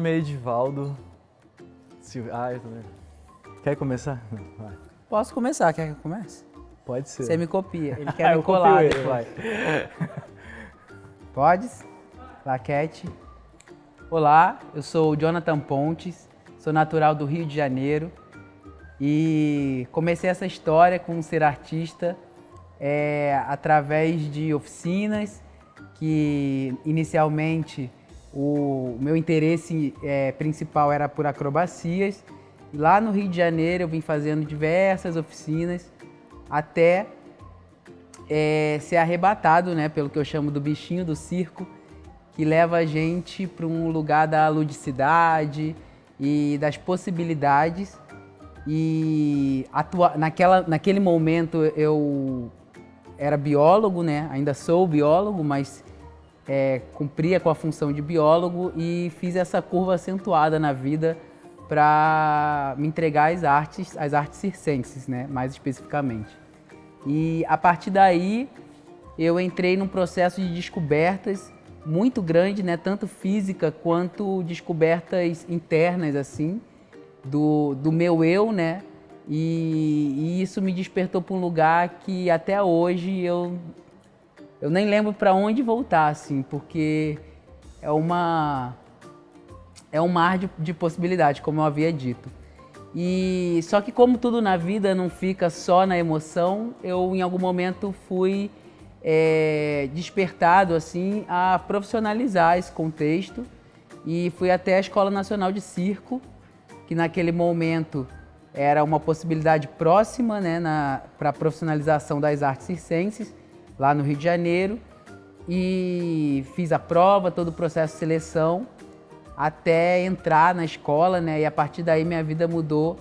nome é Edivaldo. Eu também. Quer começar? Vai. Posso começar, quer que eu comece? Pode ser. Você me copia, ele quer me Eu colar copio ele, depois. Podes? Laquete. Olá, eu sou o Jonathan Pontes, sou natural do Rio de Janeiro e comecei essa história com ser artista através de oficinas que inicialmente o meu interesse principal era por acrobacias. E lá no Rio de Janeiro eu vim fazendo diversas oficinas até ser arrebatado, né, pelo que eu chamo do bichinho do circo, que leva a gente para um lugar da ludicidade e das possibilidades. E naquele momento eu era biólogo, né? Ainda sou biólogo, mas cumpria com a função de biólogo e fiz essa curva acentuada na vida para me entregar às artes circenses, né? Mais especificamente. E a partir daí eu entrei num processo de descobertas muito grande, né? Tanto física quanto descobertas internas, assim, do meu eu, né? E isso me despertou para um lugar que até hoje eu nem lembro para onde voltar, assim, porque é um mar de possibilidades, como eu havia dito. E só que como tudo na vida não fica só na emoção, eu em algum momento fui despertado assim a profissionalizar esse contexto e fui até a Escola Nacional de Circo, que naquele momento era uma possibilidade próxima, né, para a profissionalização das artes circenses, lá no Rio de Janeiro, e fiz a prova, todo o processo de seleção, até entrar na escola, né, e a partir daí minha vida mudou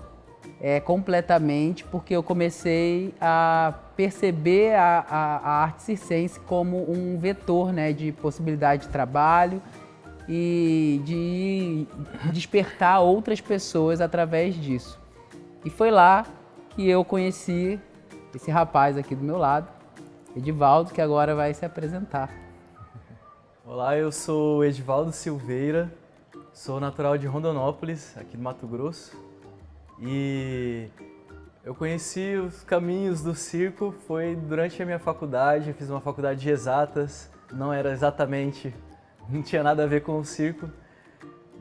completamente, porque eu comecei a perceber a arte circense como um vetor, né, de possibilidade de trabalho e de despertar outras pessoas através disso. E foi lá que eu conheci esse rapaz aqui do meu lado, Edivaldo, que agora vai se apresentar. Olá, eu sou Edivaldo Silveira, sou natural de Rondonópolis, aqui do Mato Grosso. E eu conheci os caminhos do circo foi durante a minha faculdade, eu fiz uma faculdade de exatas, não tinha nada a ver com o circo,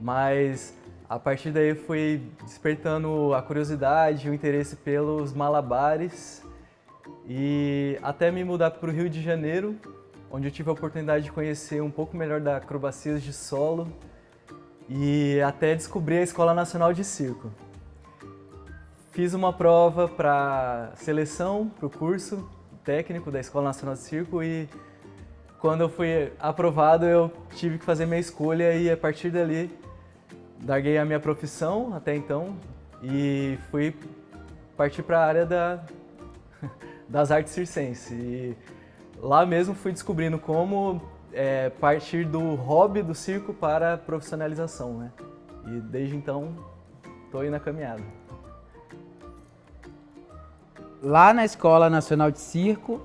mas a partir daí eu fui despertando a curiosidade, o interesse pelos malabares e até me mudar para o Rio de Janeiro, onde eu tive a oportunidade de conhecer um pouco melhor da acrobacias de solo e até descobrir a Escola Nacional de Circo. Fiz uma prova para seleção, para o curso técnico da Escola Nacional de Circo e quando eu fui aprovado eu tive que fazer minha escolha e a partir dali larguei a minha profissão até então e fui partir para a área das artes circenses. E lá mesmo fui descobrindo como partir do hobby do circo para a profissionalização, né? E desde então estou aí na caminhada. Lá na Escola Nacional de Circo,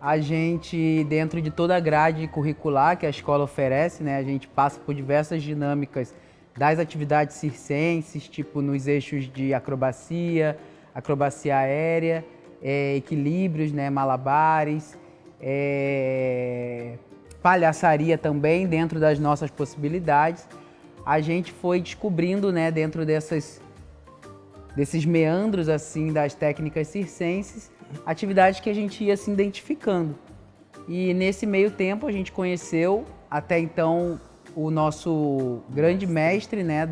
a gente, dentro de toda a grade curricular que a escola oferece, né, a gente passa por diversas dinâmicas das atividades circenses, tipo nos eixos de acrobacia aérea, equilíbrios, né, malabares, palhaçaria também, dentro das nossas possibilidades. A gente foi descobrindo, né, dentro desses meandros assim das técnicas circenses, atividades que a gente ia se identificando. E nesse meio tempo a gente conheceu até então o nosso grande mestre, né,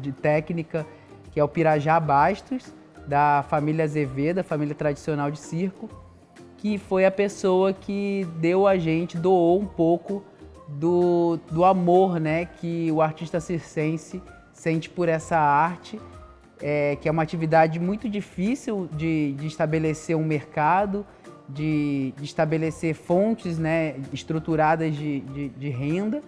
de técnica, que é o Pirajá Bastos, da família Azevedo, a família tradicional de circo, que foi a pessoa que doou um pouco do amor, né, que o artista circense sente por essa arte, que é uma atividade muito difícil de estabelecer um mercado, de estabelecer fontes, né, estruturadas de renda,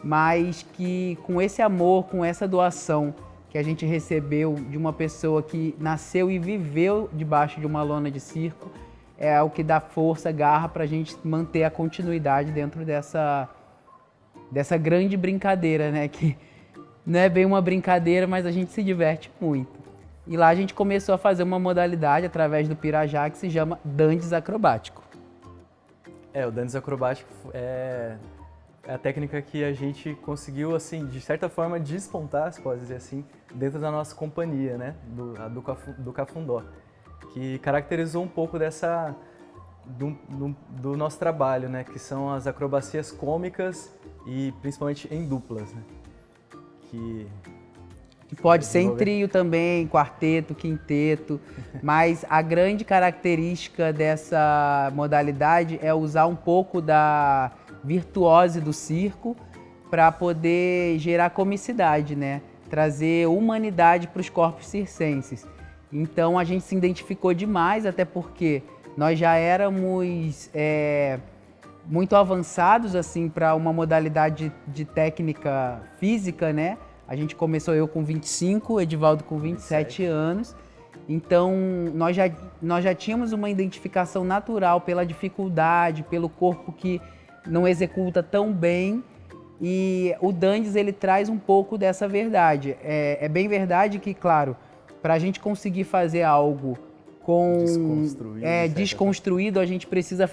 mas que com esse amor, com essa doação que a gente recebeu de uma pessoa que nasceu e viveu debaixo de uma lona de circo, é o que dá força, garra para a gente manter a continuidade dentro dessa grande brincadeira, né, não é bem uma brincadeira, mas a gente se diverte muito. E lá a gente começou a fazer uma modalidade através do Pirajá que se chama dandes acrobático. O dandes acrobático é a técnica que a gente conseguiu, assim, de certa forma, despontar, se pode dizer assim, dentro da nossa companhia, né, do Cafundó, que caracterizou um pouco do nosso trabalho, né, que são as acrobacias cômicas e principalmente em duplas, né, que pode ser em trio também, quarteto, quinteto, mas a grande característica dessa modalidade é usar um pouco da virtuose do circo para poder gerar comicidade, né? Trazer humanidade para os corpos circenses. Então a gente se identificou demais, até porque nós já éramos muito avançados assim para uma modalidade de técnica física, né? A gente começou eu com 25, Edivaldo com 27 anos. Então, nós já tínhamos uma identificação natural pela dificuldade, pelo corpo que não executa tão bem. E o Dandes, ele traz um pouco dessa verdade. É bem verdade que, claro, para a gente conseguir fazer algo desconstruído, a gente precisa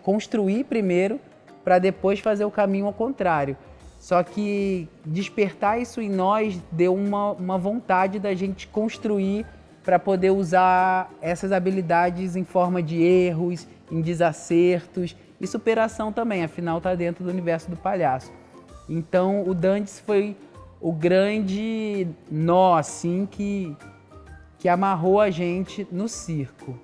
construir primeiro, para depois fazer o caminho ao contrário. Só que despertar isso em nós deu uma vontade da gente construir para poder usar essas habilidades em forma de erros, em desacertos e superação também, afinal está dentro do universo do palhaço. Então o Dantes foi o grande nó assim que amarrou a gente no circo.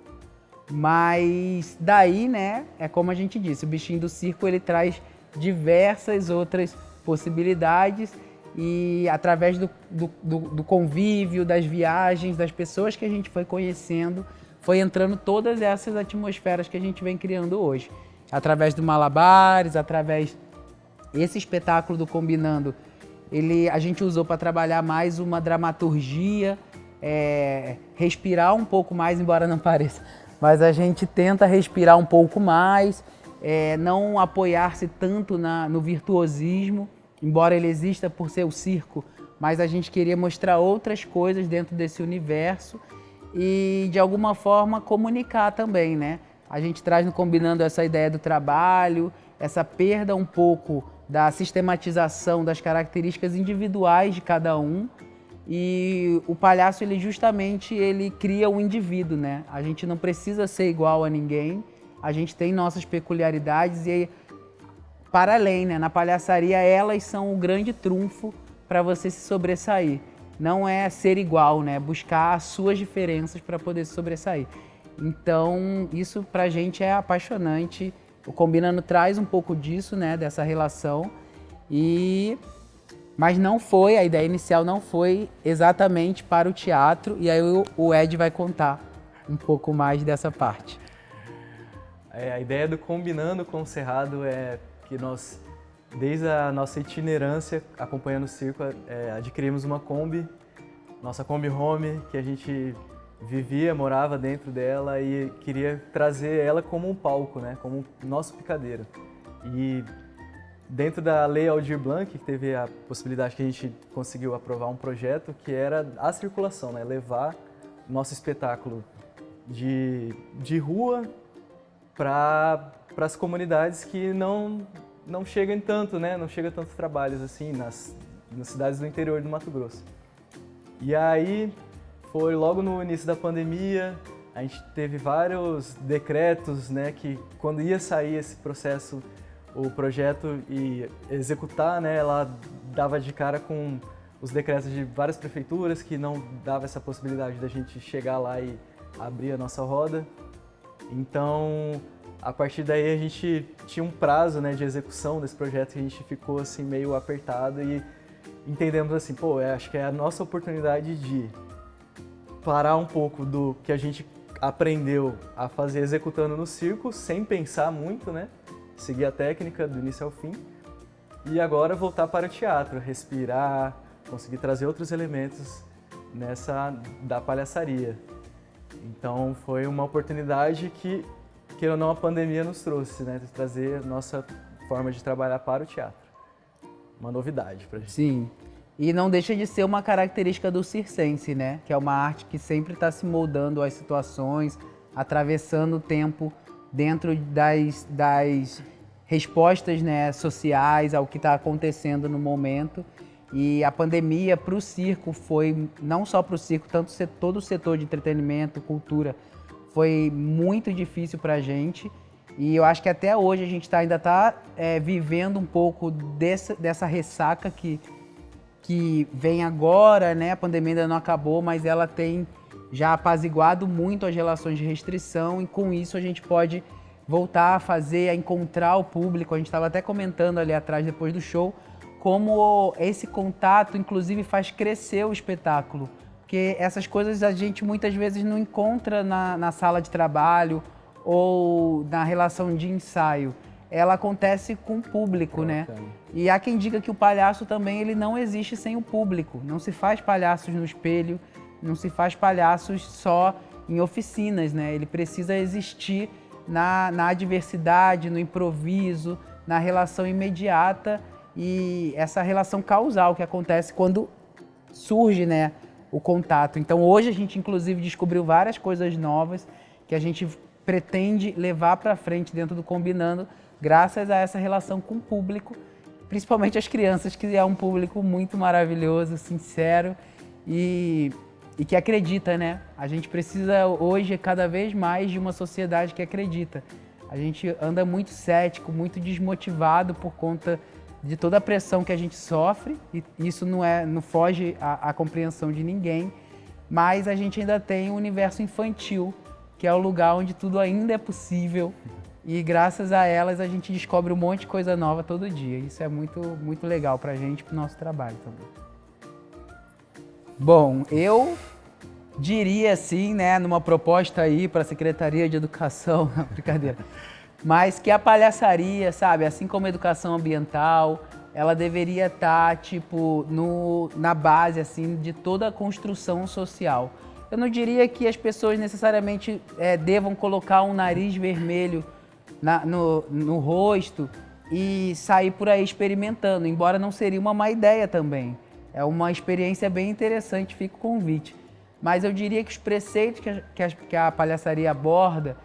Mas daí, né, é como a gente disse, o bichinho do circo ele traz diversas outras possibilidades e através do convívio, das viagens, das pessoas que a gente foi conhecendo, foi entrando todas essas atmosferas que a gente vem criando hoje. Através do Malabares, através esse espetáculo do Combinando, a gente usou para trabalhar mais uma dramaturgia, respirar um pouco mais, embora não pareça, mas a gente tenta respirar um pouco mais, não apoiar-se tanto no virtuosismo, embora ele exista por ser o circo, mas a gente queria mostrar outras coisas dentro desse universo e, de alguma forma, comunicar também, né? A gente traz no Combinando essa ideia do trabalho, essa perda um pouco da sistematização das características individuais de cada um, e o palhaço, ele cria o indivíduo, né? A gente não precisa ser igual a ninguém, a gente tem nossas peculiaridades e, para além, né? Na palhaçaria, elas são o grande trunfo para você se sobressair. Não é ser igual, né? Buscar as suas diferenças para poder se sobressair. Então, isso pra gente é apaixonante. O Combinando traz um pouco disso, né? Dessa relação. Mas a ideia inicial não foi exatamente para o teatro. E aí o Ed vai contar um pouco mais dessa parte. A ideia do Combinando com o Cerrado é que nós, desde a nossa itinerância acompanhando o circo, adquirimos uma Kombi, nossa Kombi Home, que a gente morava dentro dela e queria trazer ela como um palco, né, como nosso picadeiro. E dentro da Lei Aldir Blanc, que teve a possibilidade que a gente conseguiu aprovar um projeto que era a circulação, né, levar nosso espetáculo de rua para as comunidades que não chegam tanto, né? Não chega tantos trabalhos assim nas cidades do interior do Mato Grosso. E aí foi logo no início da pandemia, a gente teve vários decretos, né? Que quando ia sair esse processo, o projeto e executar, né? Ela dava de cara com os decretos de várias prefeituras que não dava essa possibilidade da gente chegar lá e abrir a nossa roda. Então, a partir daí a gente tinha um prazo, né, de execução desse projeto que a gente ficou assim meio apertado e entendemos assim, acho que é a nossa oportunidade de parar um pouco do que a gente aprendeu a fazer executando no circo, sem pensar muito, né, seguir a técnica do início ao fim e agora voltar para o teatro, respirar, conseguir trazer outros elementos da palhaçaria. Então foi uma oportunidade que ou não, a pandemia nos trouxe, né? De trazer nossa forma de trabalhar para o teatro. Uma novidade pra gente. Sim. E não deixa de ser uma característica do circense, né? Que é uma arte que sempre está se moldando às situações, atravessando o tempo dentro das respostas, né, sociais ao que está acontecendo no momento. E a pandemia para o circo foi, não só para o circo, todo o setor de entretenimento, cultura, foi muito difícil para a gente. E eu acho que até hoje a gente ainda está vivendo um pouco dessa ressaca que vem agora, né? A pandemia ainda não acabou, mas ela tem já apaziguado muito as relações de restrição e com isso a gente pode voltar a fazer, a encontrar o público. A gente estava até comentando ali atrás, depois do show, como esse contato, inclusive, faz crescer o espetáculo. Porque essas coisas a gente muitas vezes não encontra na sala de trabalho ou na relação de ensaio. Ela acontece com o público, né? E há quem diga que o palhaço também ele não existe sem o público. Não se faz palhaços no espelho, não se faz palhaços só em oficinas, né? Ele precisa existir na adversidade, no improviso, na relação imediata e essa relação causal que acontece quando surge, né, o contato. Então hoje a gente inclusive descobriu várias coisas novas que a gente pretende levar para frente dentro do Combinando, graças a essa relação com o público, principalmente as crianças, que é um público muito maravilhoso, sincero e que acredita, né? A gente precisa hoje cada vez mais de uma sociedade que acredita. A gente anda muito cético, muito desmotivado por conta de toda a pressão que a gente sofre, e isso não foge à compreensão de ninguém, mas a gente ainda tem um universo infantil, que é o lugar onde tudo ainda é possível. E graças a elas a gente descobre um monte de coisa nova todo dia. Isso é muito, muito legal pra gente e pro nosso trabalho também. Bom, eu diria assim, né, numa proposta aí para a Secretaria de Educação, não, brincadeira, mas que a palhaçaria, sabe, assim como a educação ambiental, ela deveria estar, tipo, na base, assim, de toda a construção social. Eu não diria que as pessoas necessariamente devam colocar um nariz vermelho no rosto e sair por aí experimentando, embora não seria uma má ideia também. É uma experiência bem interessante, fica o convite. Mas eu diria que os preceitos que a palhaçaria aborda,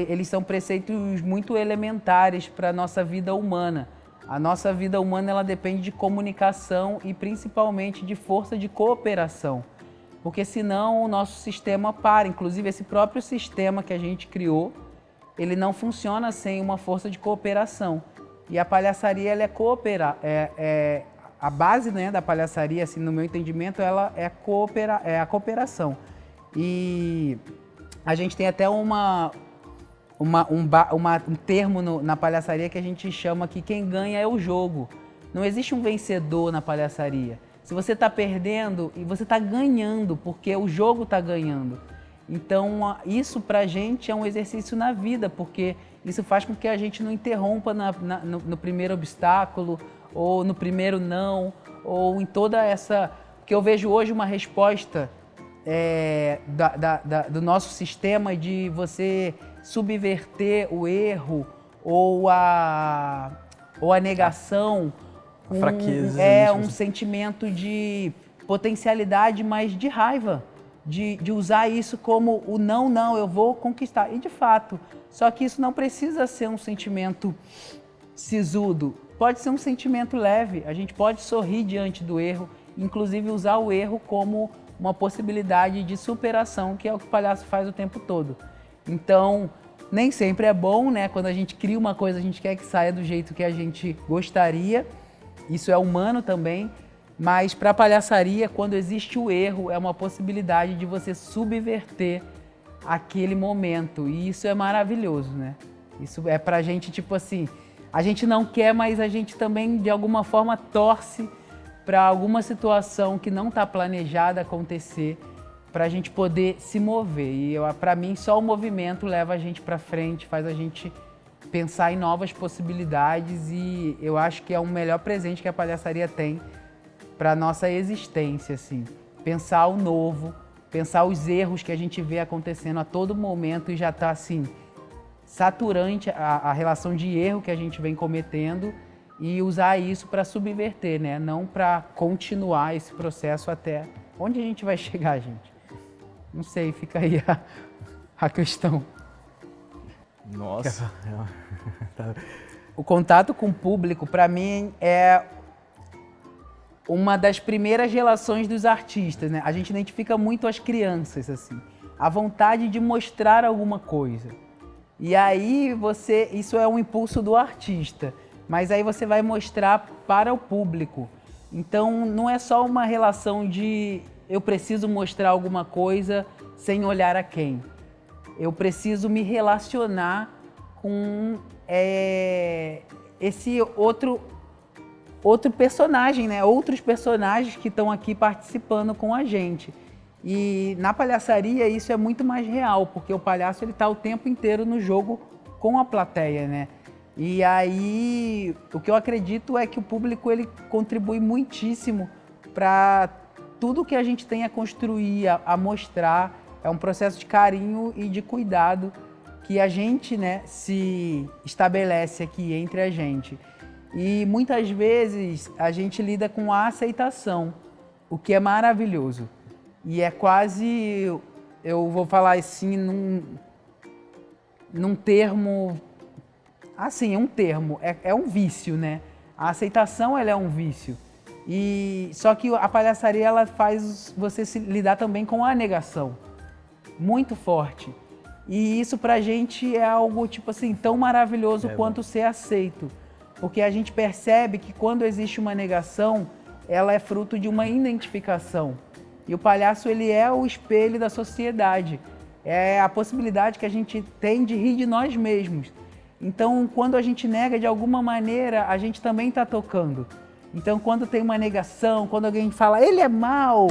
eles são preceitos muito elementares para a nossa vida humana. A nossa vida humana ela depende de comunicação e principalmente de força de cooperação. Porque senão o nosso sistema para. Inclusive esse próprio sistema que a gente criou, ele não funciona sem uma força de cooperação. E a palhaçaria ela a base, né, da palhaçaria, assim, no meu entendimento, ela é a cooperação. E a gente tem até um termo na palhaçaria que a gente chama que quem ganha é o jogo. Não existe um vencedor na palhaçaria. Se você está perdendo, e você está ganhando, porque o jogo está ganhando. Então, isso pra gente é um exercício na vida, porque isso faz com que a gente não interrompa no primeiro obstáculo, ou no primeiro não, ou em toda essa... Porque eu vejo hoje uma resposta do nosso sistema de você subverter o erro ou a negação, fraqueza, um sentimento de potencialidade, mas de raiva, de usar isso como o não, eu vou conquistar. E de fato, só que isso não precisa ser um sentimento sisudo, pode ser um sentimento leve, a gente pode sorrir diante do erro, inclusive usar o erro como uma possibilidade de superação, que é o que o palhaço faz o tempo todo. Então, nem sempre é bom, né? Quando a gente cria uma coisa, a gente quer que saia do jeito que a gente gostaria. Isso é humano também, mas para a palhaçaria, quando existe o erro, é uma possibilidade de você subverter aquele momento. E isso é maravilhoso, né? Isso é pra gente, tipo assim, a gente não quer, mas a gente também, de alguma forma, torce para alguma situação que não está planejada acontecer, para a gente poder se mover. E para mim, só o movimento leva a gente para frente, faz a gente pensar em novas possibilidades e eu acho que é o melhor presente que a palhaçaria tem para a nossa existência, assim. Pensar o novo, pensar os erros que a gente vê acontecendo a todo momento e já está, assim, saturante a relação de erro que a gente vem cometendo e usar isso para subverter, né? Não para continuar esse processo até onde a gente vai chegar, gente. Não sei, fica aí a questão. Nossa. O contato com o público, para mim, é uma das primeiras relações dos artistas, né? A gente identifica muito as crianças, assim. A vontade de mostrar alguma coisa. E aí isso é um impulso do artista, mas aí você vai mostrar para o público. Então não é só uma relação de eu preciso mostrar alguma coisa sem olhar a quem. Eu preciso me relacionar com esse outro personagem, né? Outros personagens que estão aqui participando com a gente. E na palhaçaria isso é muito mais real, porque o palhaço ele está o tempo inteiro no jogo com a plateia, né? E aí o que eu acredito é que o público ele contribui muitíssimo para tudo que a gente tem a construir, a mostrar. É um processo de carinho e de cuidado que a gente, né, se estabelece aqui entre a gente. E muitas vezes a gente lida com a aceitação, o que é maravilhoso. E é quase, eu vou falar assim, num termo, assim, um termo, é um vício, né? A aceitação, ela é um vício. E só que a palhaçaria, ela faz você se lidar também com a negação, muito forte. E isso pra gente é algo, tipo assim, tão maravilhoso quanto ser aceito. Porque a gente percebe que quando existe uma negação, ela é fruto de uma identificação. E o palhaço, ele é o espelho da sociedade. É a possibilidade que a gente tem de rir de nós mesmos. Então, quando a gente nega de alguma maneira, a gente também está tocando. Então, quando tem uma negação, quando alguém fala, ele é mau,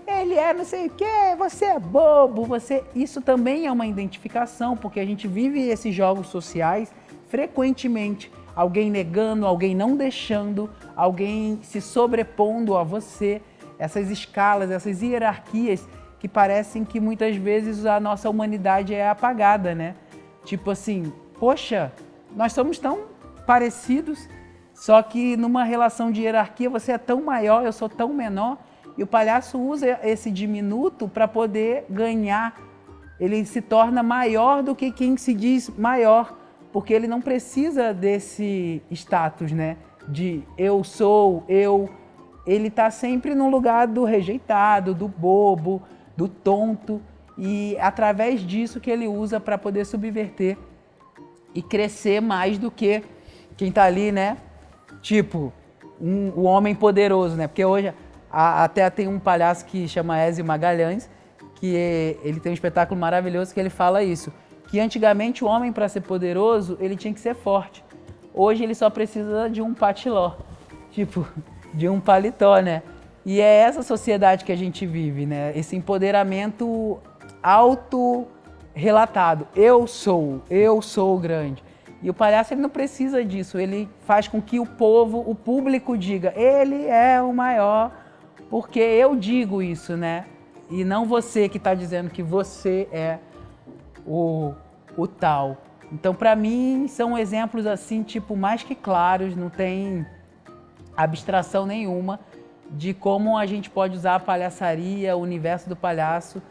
ele é não sei o quê, você é bobo, isso também é uma identificação, porque a gente vive esses jogos sociais frequentemente. Alguém negando, alguém não deixando, alguém se sobrepondo a você. Essas escalas, essas hierarquias que parecem que muitas vezes a nossa humanidade é apagada, né? Tipo assim, poxa, nós somos tão parecidos, só que numa relação de hierarquia você é tão maior, eu sou tão menor, e o palhaço usa esse diminuto para poder ganhar. Ele se torna maior do que quem se diz maior, porque ele não precisa desse status, né? De eu sou, eu. Ele está sempre no lugar do rejeitado, do bobo, do tonto. E através disso que ele usa para poder subverter e crescer mais do que quem está ali, né? Tipo, o homem poderoso, né? Porque hoje até tem um palhaço que chama Ezio Magalhães, que ele tem um espetáculo maravilhoso que ele fala isso. Que antigamente o homem, para ser poderoso, ele tinha que ser forte. Hoje ele só precisa de um patiló, tipo, de um paletó, né? E é essa sociedade que a gente vive, né? Esse empoderamento auto-relatado. Eu sou grande. E o palhaço ele não precisa disso, ele faz com que o público diga, ele é o maior, porque eu digo isso, né? E não você que está dizendo que você é o tal. Então, para mim, são exemplos assim, tipo, mais que claros, não tem abstração nenhuma de como a gente pode usar a palhaçaria, o universo do palhaço,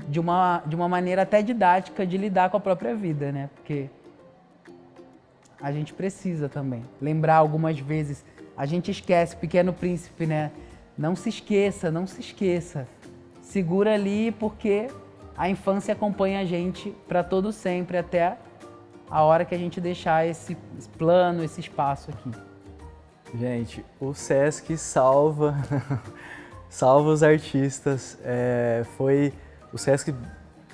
de uma maneira até didática de lidar com a própria vida, né? Porque a gente precisa também lembrar algumas vezes, a gente esquece, Pequeno Príncipe, né? Não se esqueça, não se esqueça. Segura ali porque a infância acompanha a gente para todo sempre, até a hora que a gente deixar esse plano, esse espaço aqui. Gente, o Sesc salva, salva os artistas. Foi o Sesc,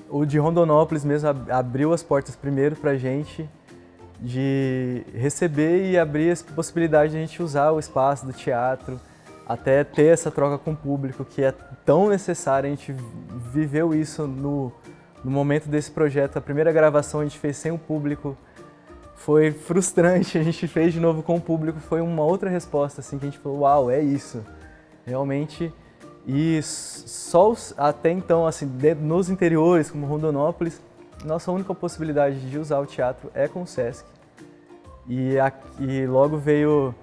o de Rondonópolis mesmo, abriu as portas primeiro pra gente de receber e abrir a possibilidade de a gente usar o espaço do teatro, até ter essa troca com o público, que é tão necessária. A gente viveu isso no momento desse projeto. A primeira gravação a gente fez sem o público, foi frustrante. A gente fez de novo com o público, foi uma outra resposta, assim, que a gente falou, uau, é isso, realmente. E só até então, assim, nos interiores, como Rondonópolis, nossa única possibilidade de usar o teatro é com o Sesc. E logo veio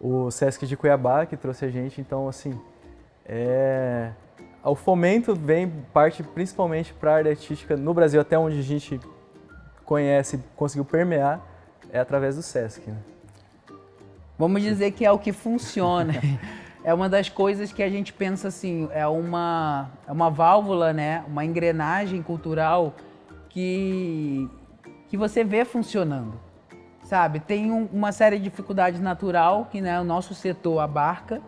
o Sesc de Cuiabá que trouxe a gente, então assim, o fomento parte principalmente para a área artística no Brasil, até onde a gente conhece, conseguiu permear, é através do Sesc, né? Vamos dizer que é o que funciona. É uma das coisas que a gente pensa assim, é uma válvula, né? Uma engrenagem cultural que você vê funcionando, sabe? Tem uma série de dificuldades natural que, né, o nosso setor abarca,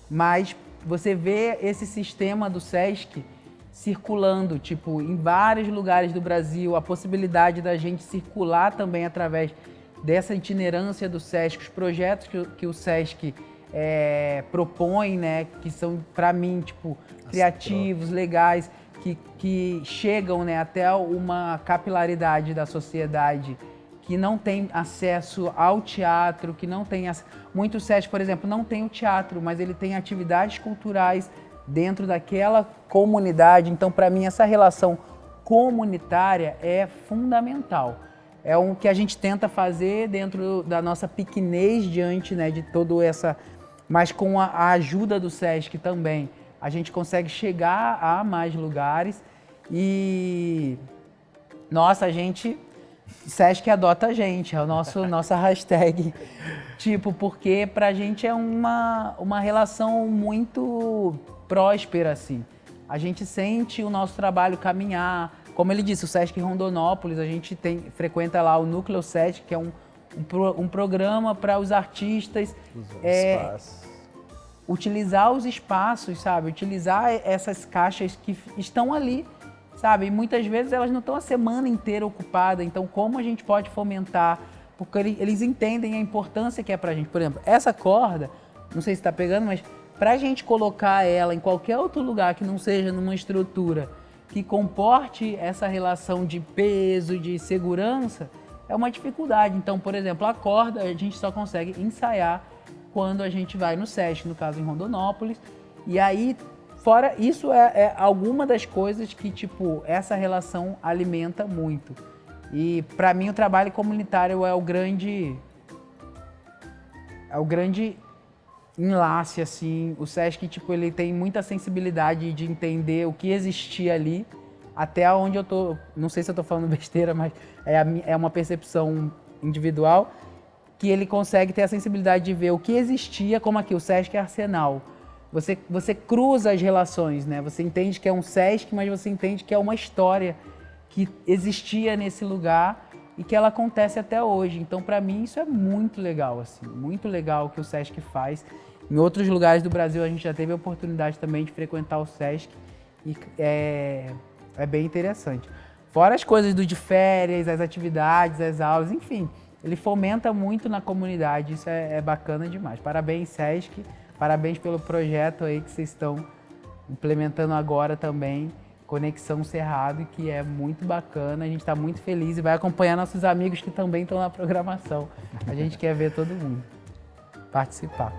mas você vê esse sistema do Sesc circulando, tipo, em vários lugares do Brasil, a possibilidade da gente circular também através dessa itinerância do Sesc, os projetos que o Sesc propõe, né, que são, para mim, tipo, criativos, legais, que chegam, né, até uma capilaridade da sociedade que não tem acesso ao teatro, que não tem... Muito Sesc, por exemplo, não tem o teatro, mas ele tem atividades culturais dentro daquela comunidade. Então, para mim, essa relação comunitária é fundamental. É o que a gente tenta fazer dentro da nossa pequenez diante, né, de toda essa... Mas com a ajuda do Sesc também, a gente consegue chegar a mais lugares e... Nossa, Sesc adota a gente, é nossa hashtag. Tipo, porque pra gente é uma relação muito próspera, assim. A gente sente o nosso trabalho caminhar. Como ele disse, o Sesc Rondonópolis, a gente frequenta lá o Núcleo Sesc, que é um programa para os artistas utilizar os espaços, sabe? Utilizar essas caixas que estão ali, sabe? E muitas vezes elas não estão a semana inteira ocupadas. Então, como a gente pode fomentar? Porque eles entendem a importância que é pra gente. Por exemplo, essa corda, não sei se está pegando, mas pra gente colocar ela em qualquer outro lugar que não seja numa estrutura que comporte essa relação de peso, de segurança, é uma dificuldade. Então, por exemplo, a corda a gente só consegue ensaiar quando a gente vai no Sesc, no caso em Rondonópolis. E aí, fora isso, é alguma das coisas que, tipo, essa relação alimenta muito. E para mim o trabalho comunitário é o grande enlace, assim. O Sesc, tipo, ele tem muita sensibilidade de entender o que existia ali, até onde eu tô, não sei se eu tô falando besteira, mas é uma percepção individual, que ele consegue ter a sensibilidade de ver o que existia, como aqui, o Sesc é Arsenal. Você cruza as relações, né? Você entende que é um Sesc, mas você entende que é uma história que existia nesse lugar e que ela acontece até hoje. Então, para mim, isso é muito legal, assim, muito legal o que o Sesc faz. Em outros lugares do Brasil, a gente já teve a oportunidade também de frequentar o Sesc e é bem interessante. Fora as coisas de férias, as atividades, as aulas, enfim, ele fomenta muito na comunidade, isso é bacana demais. Parabéns, Sesc, parabéns pelo projeto aí que vocês estão implementando agora também, Conexão Cerrado, que é muito bacana, a gente está muito feliz e vai acompanhar nossos amigos que também estão na programação. A gente quer ver todo mundo participar.